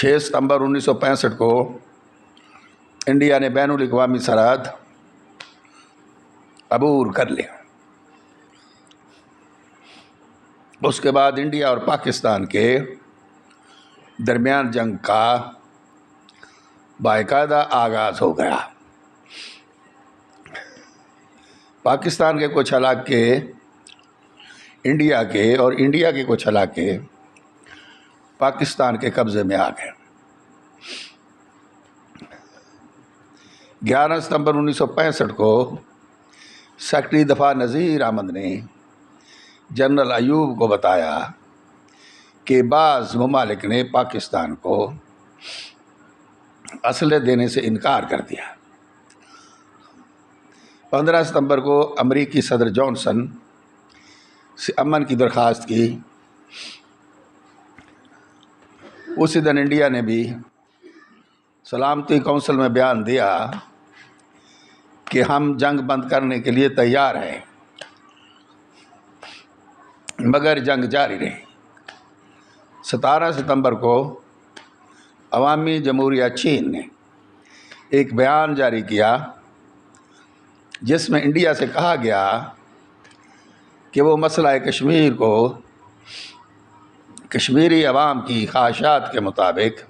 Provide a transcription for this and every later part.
6 ستمبر 1965 کو انڈیا نے بین الاقوامی سرحد عبور کر لیا۔ اس کے بعد انڈیا اور پاکستان کے درمیان جنگ کا باقاعدہ آغاز ہو گیا۔ پاکستان کے کچھ علاقے انڈیا کے اور انڈیا کے کچھ علاقے پاکستان کے قبضے میں آ گئے۔ 11 ستمبر 1965 کو سیکرٹری دفاع نذیر احمد نے جنرل ایوب کو بتایا کہ بعض ممالک نے پاکستان کو اسلحے دینے سے انکار کر دیا۔ 15 ستمبر کو امریکی صدر جانسن سے امن کی درخواست کی۔ اسی دن انڈیا نے بھی سلامتی کونسل میں بیان دیا کہ ہم جنگ بند کرنے کے لیے تیار ہیں، مگر جنگ جاری رہی۔ 17 ستمبر کو عوامی جمہوریہ چین نے ایک بیان جاری کیا جس میں انڈیا سے کہا گیا کہ وہ مسئلہ کشمیر کو کشمیری عوام کی خواہشات کے مطابق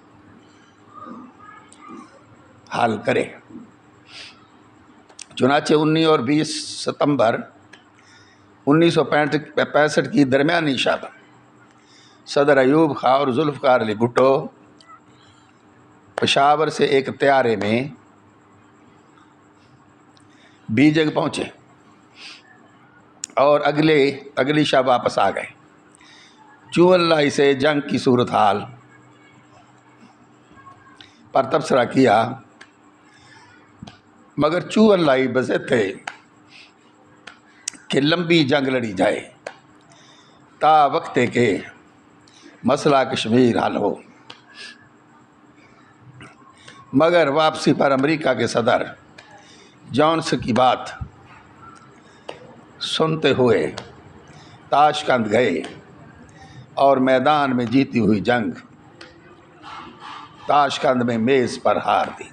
حل کرے۔ چنانچہ 19 اور 20 ستمبر 1965 کی درمیانی شب صدر ایوب خان اور ذوالفقار علی بھٹو پشاور سے ایک طیارے میں بیجنگ پہنچے اور اگلی شب واپس آ گئے۔ چون لائی سے جنگ کی صورتحال پر تبصرہ کیا، مگر چون لائی بضد تھے کہ لمبی جنگ لڑی جائے تا وقت کہ مسئلہ کشمیر حل ہو۔ مگر واپسی پر امریکہ کے صدر جانسن کی بات سنتے ہوئے تاشقند گئے اور میدان میں جیتی ہوئی جنگ تاشقند میں میز پر ہار دی۔